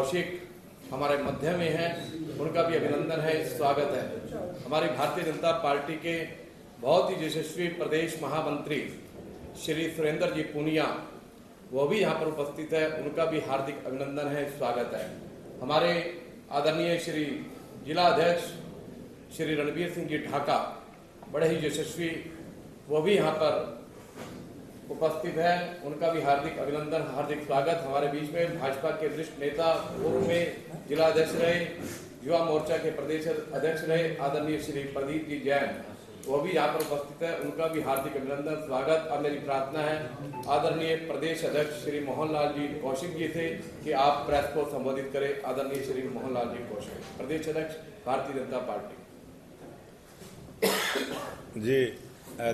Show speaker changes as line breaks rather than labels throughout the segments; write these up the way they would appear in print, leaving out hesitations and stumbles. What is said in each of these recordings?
कौशिक हमारे मध्य में हैं, उनका भी अभिनंदन है, स्वागत है। हमारी भारतीय जनता पार्टी के बहुत ही यशस्वी प्रदेश महामंत्री श्री सुरेंद्र जी पूनिया, वो भी यहाँ पर उपस्थित है, उनका भी हार्दिक अभिनंदन है, स्वागत है। हमारे आदरणीय श्री जिला अध्यक्ष श्री रणबीर सिंह जी ढाका, बड़े ही यशस्वी, वो भी यहाँ पर उपस्थित है, उनका भी हार्दिक अभिनंदन, हार्दिक स्वागत। हमारे बीच में भाजपा के वरिष्ठ नेता, पूर्व में जिला अध्यक्ष रहे, युवा मोर्चा के प्रदेश अध्यक्ष रहे आदरणीय श्री प्रदीप जी जैन, वो भी यहाँ पर उपस्थित है, उनका भी हार्दिक अभिनंदन, स्वागत। अब मेरी प्रार्थना है आदरणीय प्रदेश अध्यक्ष श्री मोहनलाल जी कौशिक जी से कि आप प्रेस को संबोधित करें। आदरणीय श्री मोहनलाल जी कौशिक, प्रदेश अध्यक्ष भारतीय जनता पार्टी।
जी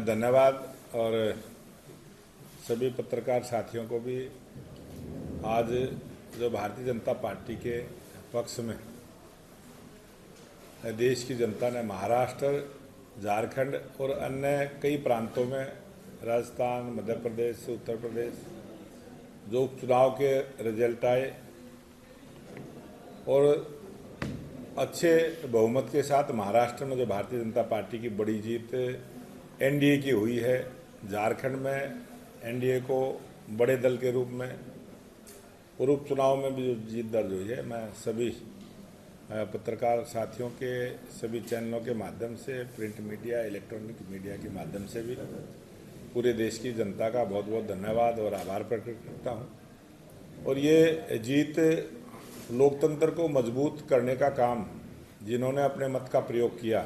धन्यवाद। और सभी पत्रकार साथियों को भी आज जो भारतीय जनता पार्टी के पक्ष में देश की जनता ने महाराष्ट्र, झारखंड और अन्य कई प्रांतों में, राजस्थान, मध्य प्रदेश, उत्तर प्रदेश, जो चुनाव के रिजल्ट आए और अच्छे बहुमत के साथ महाराष्ट्र में जो भारतीय जनता पार्टी की बड़ी जीत एनडीए की हुई है, झारखंड में एनडीए को बड़े दल के रूप में और उपचुनाव में भी जो जीत दर्ज हुई है, मैं सभी पत्रकार साथियों के, सभी चैनलों के माध्यम से, प्रिंट मीडिया, इलेक्ट्रॉनिक मीडिया के माध्यम से भी पूरे देश की जनता का बहुत बहुत धन्यवाद और आभार प्रकट करता हूँ। और ये जीत लोकतंत्र को मजबूत करने का काम जिन्होंने अपने मत का प्रयोग किया,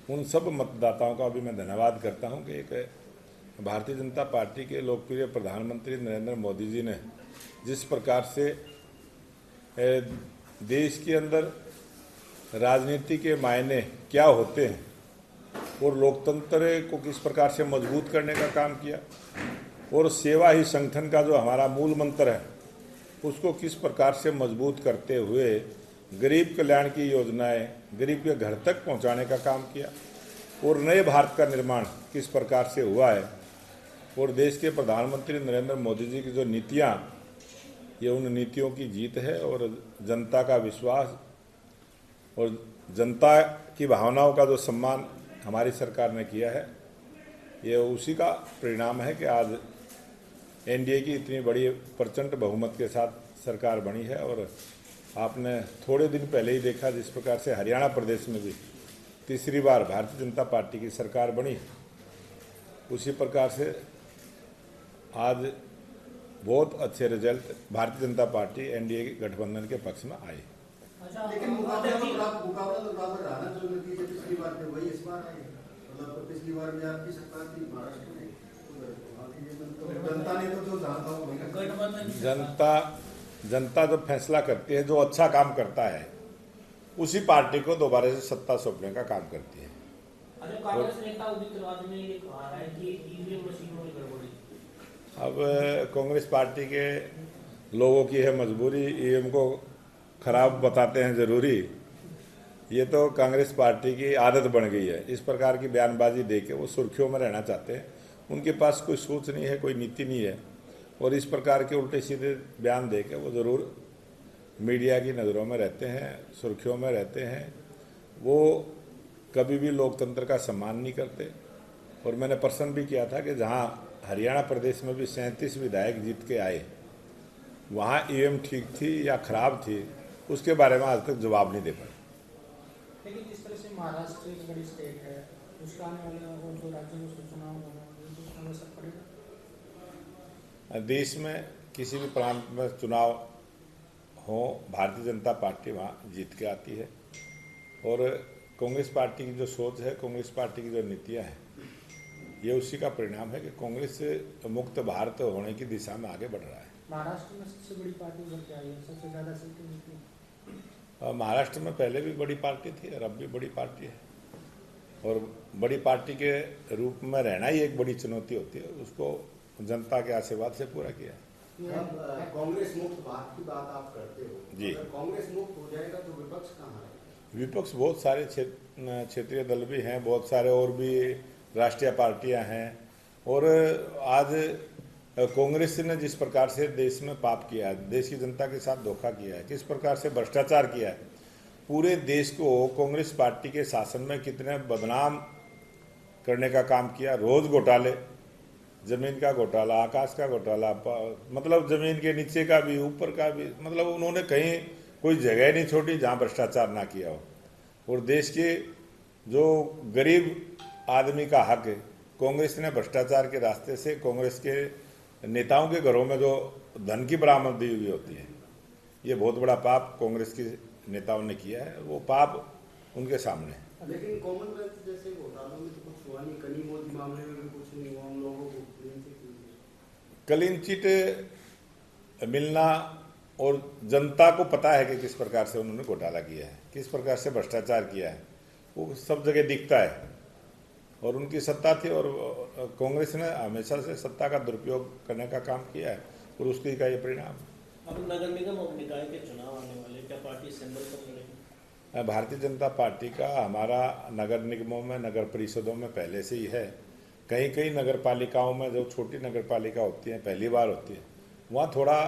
उन सब मतदाताओं का भी मैं धन्यवाद करता हूँ कि एक भारतीय जनता पार्टी के लोकप्रिय प्रधानमंत्री नरेंद्र मोदी जी ने जिस प्रकार से देश के अंदर राजनीति के मायने क्या होते हैं और लोकतंत्र को किस प्रकार से मजबूत करने का काम किया और सेवा ही संगठन का जो हमारा मूल मंत्र है उसको किस प्रकार से मजबूत करते हुए गरीब कल्याण की योजनाएं गरीब के घर तक पहुंचाने का काम किया और नए भारत का निर्माण किस प्रकार से हुआ है। और देश के प्रधानमंत्री नरेंद्र मोदी जी की जो नीतियां, ये उन नीतियों की जीत है और जनता का विश्वास और जनता की भावनाओं का जो सम्मान हमारी सरकार ने किया है, ये उसी का परिणाम है कि आज एनडीए की इतनी बड़ी प्रचंड बहुमत के साथ सरकार बनी है। और आपने थोड़े दिन पहले ही देखा जिस प्रकार से हरियाणा प्रदेश में भी तीसरी बार भारतीय जनता पार्टी की सरकार बनी, उसी प्रकार से आज बहुत अच्छे result Bharatiya Janata party NDA के गठबंधन के पक्ष में आए।
लेकिन मुकाबला तो बराबर रहा ना, जो नतीजे पिछली बार थे वही इस बार आए। मतलब पिछली बार में आपकी सरकार थी महाराष्ट्र में, जनता ने तो जो
जनता जो फैसला करती है, जो अच्छा काम करता है, उसी पार्टी को दोबारा से सत्ता सौंपने का काम करती है।
कांग्रेस नेता उदित राज ने ये कहा है कि ईवीएम मशीनों में गड़बड़ी।
अब कांग्रेस पार्टी के लोगों की है मजबूरी, ईवीएम को खराब बताते हैं जरूरी, ये तो कांग्रेस पार्टी की आदत बन गई है। इस प्रकार की बयानबाजी देके वो सुर्खियों में रहना चाहते हैं, उनके पास कोई सोच नहीं है, कोई नीति नहीं है और इस प्रकार के उल्टे सीधे बयान देके वो ज़रूर मीडिया की नज़रों में रहते हैं, सुर्खियों में रहते हैं। वो कभी भी लोकतंत्र का सम्मान नहीं करते। और मैंने प्रश्न भी किया था कि जहां हरियाणा प्रदेश में भी 37 विधायक जीत के आए, वहां ईवीएम ठीक थी या खराब थी, उसके बारे में आज तक जवाब नहीं दे पाए।
लेकिन जिस तरह से महाराष्ट्र एक बड़ी स्टेट है, उसका आने वाले और जो राज्यों में चुनाव होना है, असर पड़ेगा।
देश में किसी भी प्रांत में चुनाव हो, भारतीय जनता पार्टी वहाँ जीत के आती है। और कांग्रेस पार्टी की जो सोच है, कांग्रेस पार्टी की जो नीतियाँ हैं, ये उसी का परिणाम है कि कांग्रेस मुक्त भारत होने की दिशा में आगे बढ़ रहा है।
महाराष्ट्र में सबसे बड़ी पार्टी उभर के आई है, सबसे ज़्यादा सीटें जीती।
महाराष्ट्र में पहले भी बड़ी पार्टी थी और अब भी बड़ी पार्टी है और बड़ी पार्टी के रूप में रहना ही एक बड़ी चुनौती होती है, उसको जनता के आशीर्वाद से पूरा किया।
कांग्रेस मुक्त भारत की बात आप करते हो
जी,
कांग्रेस मुक्त हो जाएगा तो विपक्ष कहाँ है?
विपक्ष बहुत सारे क्षेत्रीय दल भी हैं, बहुत सारे और भी राष्ट्रीय पार्टियां हैं और आज कांग्रेस ने जिस प्रकार से देश में पाप किया है, देश की जनता के साथ धोखा किया है, किस प्रकार से भ्रष्टाचार किया है, पूरे देश को कांग्रेस पार्टी के शासन में कितने बदनाम करने का काम किया। रोज घोटाले, जमीन का घोटाला, आकाश का घोटाला, मतलब जमीन के नीचे का भी, ऊपर का भी, मतलब उन्होंने कहीं कोई जगह नहीं छोड़ी जहां भ्रष्टाचार ना किया हो। और देश के जो गरीब आदमी का हक है, कांग्रेस ने भ्रष्टाचार के रास्ते से कांग्रेस के नेताओं के घरों में जो धन की बरामदगी हुई होती है, ये बहुत बड़ा पाप कांग्रेस के नेताओं ने किया है। वो पाप उनके सामने है।
लेकिन कॉमनवेल्थ जैसे घोटालों में तो कुछ हुआ नहीं, कनी मोदी मामले में भी कुछ नहीं हुआ, हम लोगों को
क्लीन चिट मिलना, और जनता को पता है कि किस प्रकार से उन्होंने घोटाला किया है, किस प्रकार से भ्रष्टाचार किया है, वो सब जगह दिखता है। और उनकी सत्ता थी और कांग्रेस ने हमेशा से सत्ता का दुरुपयोग करने का काम किया है, और उसकी का ये परिणाम।
अब नगर निगम और निकाय के चुनाव आने वाले, क्या पार्टी सिंबल पर लड़ेगी?
भारतीय जनता पार्टी का हमारा नगर निगमों में, नगर परिषदों में पहले से ही है। कहीं कहीं नगर पालिकाओं में, जो छोटी नगर पालिका होती हैं, पहली बार होती है, वहाँ थोड़ा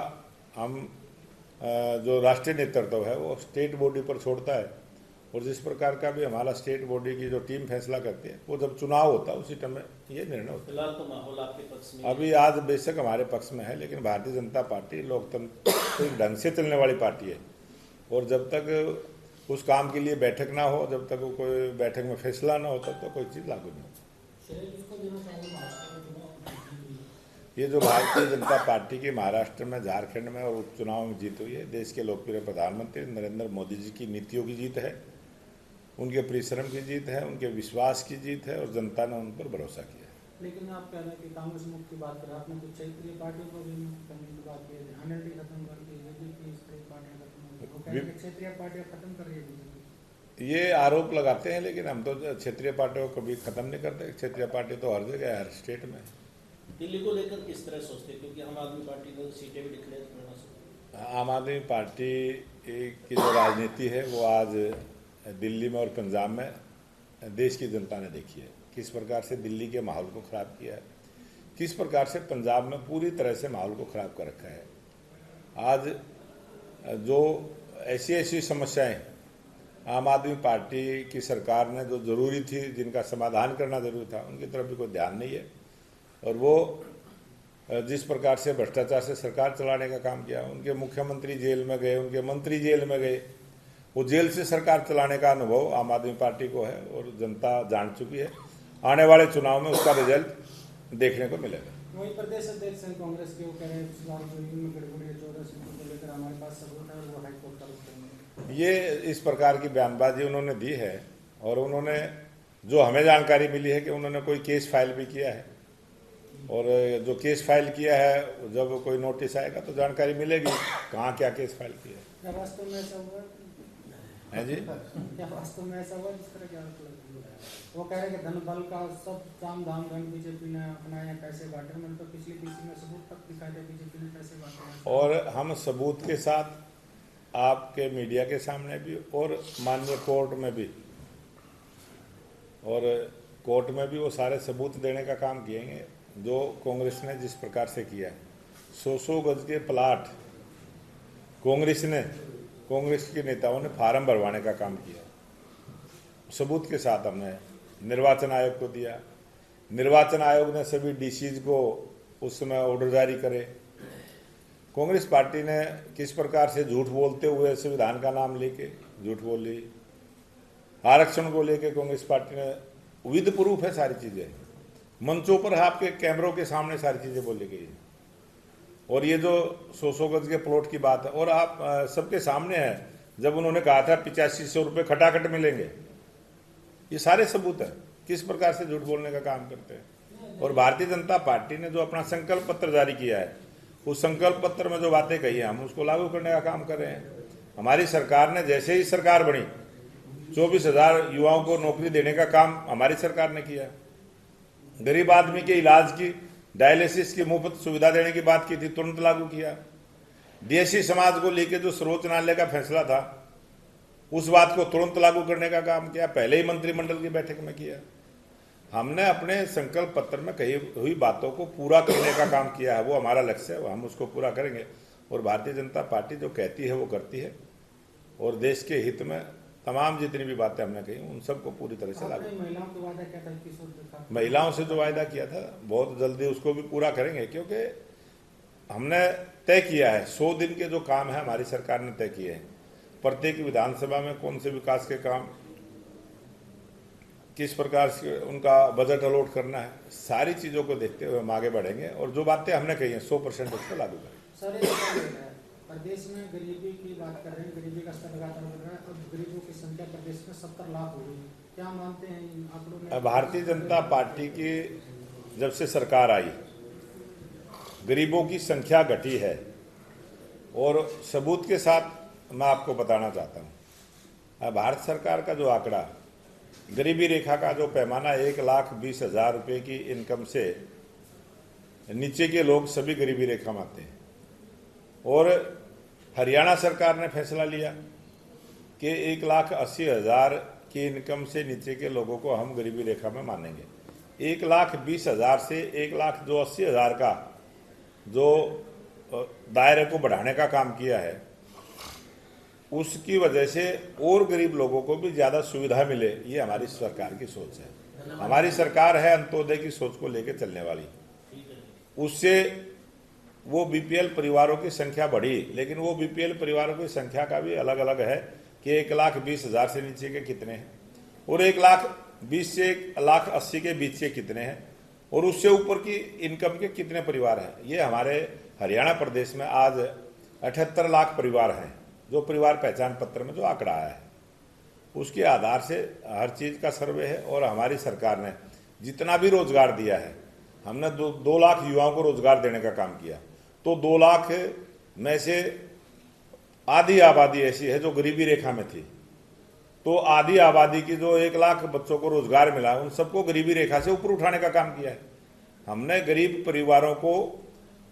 हम जो राष्ट्रीय नेतृत्व है वो स्टेट बॉडी पर छोड़ता है। और जिस प्रकार का भी हमारा स्टेट बॉडी की जो टीम फैसला करती है, वो जब चुनाव होता है उसी टाइम में ये निर्णय होता है।
फिलहाल तो माहौल आपके पक्ष में
अभी आज बेशक हमारे पक्ष में है, लेकिन भारतीय जनता पार्टी लोकतंत्र ढंग से चलने वाली पार्टी है। और जब तक उस काम के लिए बैठक ना हो, जब तक कोई बैठक में फैसला ना हो, तब तो कोई चीज़ लागू नहीं होती। ये जो भारतीय जनता पार्टी की महाराष्ट्र में, झारखंड में और उपचुनाव में जीत हुई है, देश के लोकप्रिय प्रधानमंत्री नरेंद्र मोदी जी की नीतियों की जीत है, उनके परिश्रम की जीत है, उनके विश्वास की जीत है, और जनता ने उन पर भरोसा किया।
लेकिन आप कह रहे हैं कि कांग्रेस मुक्त की बात करें, आपने कुछ क्षेत्रीय पार्टियों को भी मुक्त करने की बात की है, एनएलडी खत्म कर दी, बीजेपी इस तरह पार्टियां खत्म हो गई, वो कह रहे हैं क्षेत्रीय पार्टियां खत्म कर रही है बीजेपी।
ये आरोप लगाते हैं, लेकिन हम तो क्षेत्रीय पार्टियों को कभी खत्म नहीं करते। क्षेत्रीय पार्टी तो हर जगह, हर स्टेट में।
दिल्ली को लेकर किस तरह सोचते हैं, क्योंकि आम आदमी पार्टी ने सीटें भी डिक्लेयर करना शुरू।
आम आदमी पार्टी की जो राजनीति है वो आज दिल्ली में और पंजाब में देश की जनता ने देखी है, किस प्रकार से दिल्ली के माहौल को ख़राब किया है, किस प्रकार से पंजाब में पूरी तरह से माहौल को ख़राब कर रखा है। आज जो ऐसी समस्याएं आम आदमी पार्टी की सरकार ने जो ज़रूरी थी, जिनका समाधान करना जरूरी था, उनकी तरफ भी कोई ध्यान नहीं है। और वो जिस प्रकार से भ्रष्टाचार से सरकार चलाने का काम किया, उनके मुख्यमंत्री जेल में गए, उनके मंत्री जेल में गए, वो जेल से सरकार चलाने का अनुभव आम आदमी पार्टी को है, और जनता जान चुकी है। आने वाले चुनाव में उसका रिजल्ट देखने को मिलेगा।
वहीं प्रदेश अध्यक्ष हैं कांग्रेस के, वो कह रहे हैं इस बार जो इन गड़बड़ी है 14 सीटों को लेकर हमारे पास सबूत है, वो हाईकोर्ट का रुख करेंगे।
ये इस प्रकार की बयानबाजी उन्होंने दी है, और उन्होंने जो हमें जानकारी मिली है कि उन्होंने कोई केस फाइल भी किया है, और जो केस फाइल किया है, जब कोई नोटिस आएगा तो जानकारी मिलेगी कहाँ क्या केस फाइल किया है।
क्या वास्तव में ऐसा हुआ
है जी?
क्या वास्तव में ऐसा हुआ जिस तरह क्या वो कह रहे हैं कि धन बल का सब काम धाम धन बीजेपी ने अपनाया, पैसे बांटे, मैंने तो पिछली पीसी में सबूत तक दिखाई दे बीजेपी ने पैसे बांटे।
और हम सबूत के साथ आपके मीडिया के सामने भी, और माननीय कोर्ट में भी, और कोर्ट में भी वो सारे सबूत देने का काम किएंगे जो कांग्रेस ने जिस प्रकार से किया है। 100 गज के प्लाट कांग्रेस के नेताओं ने फार्म भरवाने का काम किया, सबूत के साथ हमने निर्वाचन आयोग को दिया। निर्वाचन आयोग ने सभी डीसीज को उस समय ऑर्डर जारी करे। कांग्रेस पार्टी ने किस प्रकार से झूठ बोलते हुए संविधान का नाम लेके झूठ बोली। आरक्षण को लेके कांग्रेस पार्टी ने विद प्रूफ है सारी चीजें, मंचों पर आपके कैमरों के सामने सारी चीजें बोली गई। और ये जो 100 गज के प्लॉट की बात है, और आप सबके सामने है, जब उन्होंने कहा था 8500 रुपये खटाखट मिलेंगे, ये सारे सबूत है किस प्रकार से झूठ बोलने का काम करते हैं। और भारतीय जनता पार्टी ने जो अपना संकल्प पत्र जारी किया है, उस संकल्प पत्र में जो बातें कही है, हम उसको लागू करने का काम कर रहे हैं। हमारी सरकार ने जैसे ही सरकार बनी 24,000 युवाओं को नौकरी देने का काम हमारी सरकार ने किया। गरीब आदमी के इलाज की, डायलिसिस की मुफ्त सुविधा देने की बात की थी, तुरंत लागू किया। देशी समाज को लेकर जो सर्वोच्च न्यायालय का फैसला था, उस बात को तुरंत लागू करने का काम किया, पहले ही मंत्रिमंडल की बैठक में किया। हमने अपने संकल्प पत्र में कही हुई बातों को पूरा करने का काम किया है, वो हमारा लक्ष्य है, हम उसको पूरा करेंगे। और भारतीय जनता पार्टी जो कहती है वो करती है, और देश के हित में तमाम जितनी भी बातें हमने कही उन सबको पूरी तरह से लागू।
महिलाओं को वादा क्या था 21 का?
महिलाओं से जो वायदा किया था बहुत जल्दी उसको भी पूरा करेंगे, क्योंकि हमने तय किया है 100 दिन के जो काम है हमारी सरकार ने तय किए हैं। प्रत्येक विधानसभा में कौन से विकास के काम, किस प्रकार से उनका बजट अलॉट करना है, सारी चीज़ों को देखते हुए हम आगे बढ़ेंगे और जो बातें हमने कही हैं 100% उसको लागू करेंगे।
सर, ये क्या लग रहा है? प्रदेश में गरीबी की बात कर रहे हैं, गरीबी का स्तर लगातार बढ़ रहा है। अब गरीबों की संख्या प्रदेश में 70 लाख हो गई है। क्या मानते हैं इन आंकड़ों में?
भारतीय जनता पार्टी की जब से सरकार आई, गरीबों की संख्या घटी है, और सबूत के साथ मैं आपको बताना चाहता हूँ। भारत सरकार का जो आंकड़ा, गरीबी रेखा का जो पैमाना 1,20,000 रुपये की इनकम से नीचे के लोग सभी गरीबी रेखा में आते हैं। और हरियाणा सरकार ने फैसला लिया कि 1,80,000 की इनकम से नीचे के लोगों को हम गरीबी रेखा में मानेंगे। 1,20,000 से 1,80,000 का जो दायरे को बढ़ाने का काम किया है, उसकी वजह से और गरीब लोगों को भी ज़्यादा सुविधा मिले, ये हमारी सरकार की सोच है। हमारी सरकार है अंत्योदय की सोच को लेकर चलने वाली। उससे वो बीपीएल परिवारों की संख्या बढ़ी, लेकिन वो बीपीएल परिवारों की संख्या का भी अलग अलग है कि 1,20,000 से नीचे के कितने हैं, और 1,20,000 से 1,80,000 के बीच से कितने हैं, और उससे ऊपर की इनकम के कितने परिवार हैं। ये हमारे हरियाणा प्रदेश में आज 78 लाख परिवार हैं, जो परिवार पहचान पत्र में जो आंकड़ा आया है उसके आधार से हर चीज़ का सर्वे है। और हमारी सरकार ने जितना भी रोजगार दिया है, हमने 2 लाख युवाओं को रोजगार देने का काम किया। तो 2 लाख में से आधी आबादी ऐसी है जो गरीबी रेखा में थी, तो आधी आबादी की जो 1 लाख बच्चों को रोजगार मिला, उन सबको गरीबी रेखा से ऊपर उठाने का काम किया है। हमने गरीब परिवारों को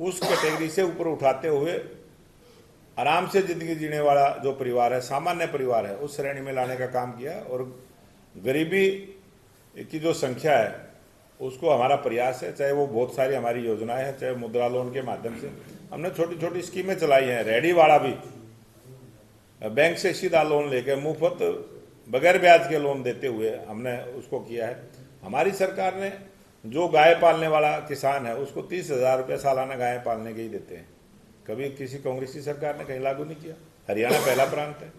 उस कैटेगरी से ऊपर उठाते हुए आराम से जिंदगी जीने वाला जो परिवार है, सामान्य परिवार है, उस श्रेणी में लाने का काम किया। और गरीबी की जो संख्या है उसको हमारा प्रयास है, चाहे वो बहुत सारी हमारी योजनाएं हैं, चाहे मुद्रा लोन के माध्यम से हमने छोटी छोटी स्कीमें चलाई हैं। रेडी वाला भी बैंक से सीधा लोन लेकर मुफ्त बगैर ब्याज के लोन देते हुए हमने उसको किया है। हमारी सरकार ने जो गाय पालने वाला किसान है उसको 30,000 रुपये सालाना गाय पालने के ही देते हैं। कभी किसी कांग्रेसी सरकार ने कहीं लागू नहीं किया। हरियाणा पहला प्रांत है।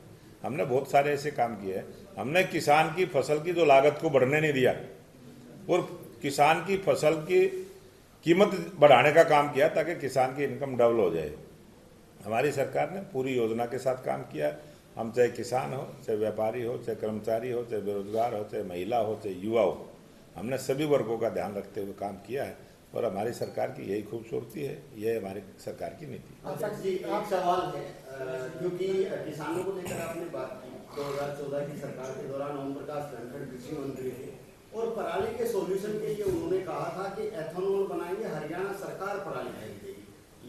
हमने बहुत सारे ऐसे काम किए हैं। हमने किसान की फसल की जो लागत को बढ़ने नहीं दिया और किसान की फसल की कीमत बढ़ाने का काम किया ताकि किसान की इनकम डबल हो जाए। हमारी सरकार ने पूरी योजना के साथ काम किया। हम चाहे किसान हो, चाहे व्यापारी हो, चाहे कर्मचारी हो, चाहे बेरोजगार हो, चाहे महिला हो, चाहे युवा हो, हमने सभी वर्गों का ध्यान रखते हुए काम किया है। और हमारी सरकार की यही खूबसूरती है, यह हमारी सरकार की नीति।
जी, एक सवाल है, क्योंकि किसानों को लेकर आपने बात की। 2014 की सरकार के दौरान ओम प्रकाश धनखड़ कृषि मंत्री थे और पराली के सॉल्यूशन के लिए उन्होंने कहा था कि एथेनॉल बनाएंगे, हरियाणा सरकार पराली खरीदेगी।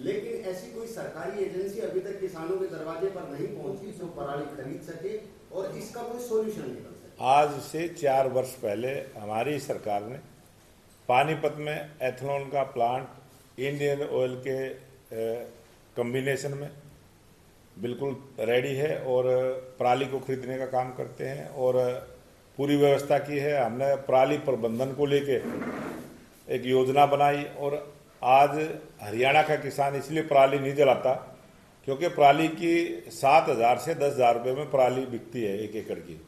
लेकिन ऐसी कोई सरकारी एजेंसी अभी तक किसानों के दरवाजे पर नहीं पहुंची जो पराली खरीद सके और इसका कोई सॉल्यूशन निकल सके।
आज से 4 वर्ष पहले हमारी सरकार ने पानीपत में एथेनॉल का प्लांट इंडियन ऑयल के कॉम्बिनेशन में बिल्कुल रेडी है और पराली को खरीदने का काम करते हैं और पूरी व्यवस्था की है। हमने पराली प्रबंधन को लेके एक योजना बनाई और आज हरियाणा का किसान इसलिए पराली नहीं जलाता क्योंकि पराली की 7,000 से 10,000 रुपये में पराली बिकती है 1 एकड़ की।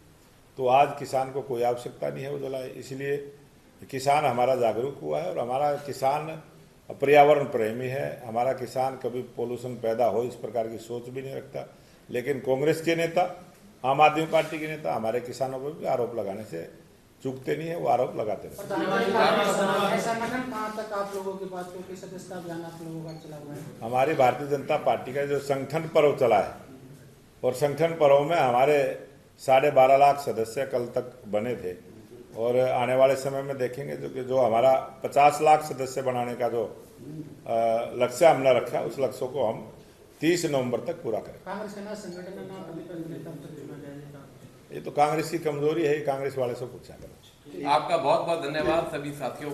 तो आज किसान को कोई आवश्यकता नहीं है वो जलाए। इसलिए किसान हमारा जागरूक हुआ है और हमारा किसान पर्यावरण प्रेमी है। हमारा किसान कभी पोल्यूशन पैदा हो इस प्रकार की सोच भी नहीं रखता। लेकिन कांग्रेस के नेता, आम आदमी पार्टी के नेता हमारे किसानों पर भी आरोप लगाने से चूकते नहीं है, वो आरोप लगाते रहते हैं।
ऐसा मतलब कहाँ तक आप लोगों के पास क्योंकि सदस्यता अभियान आप लोगों का चला हुआ है?
हमारी भारतीय जनता पार्टी का जो संगठन पर्व चला है और संगठन पर्व में हमारे 12.5 लाख सदस्य कल तक बने थे और आने वाले समय में देखेंगे जो हमारा 50 लाख सदस्य बनाने का जो लक्ष्य हमने रखा उस लक्ष्य को हम 30 नवंबर तक पूरा करें।
कांग्रेस के ना संगठन ना ये
ये तो कांग्रेस की कमजोरी है, कांग्रेस वाले से पूछा करो।
आपका बहुत बहुत धन्यवाद सभी साथियों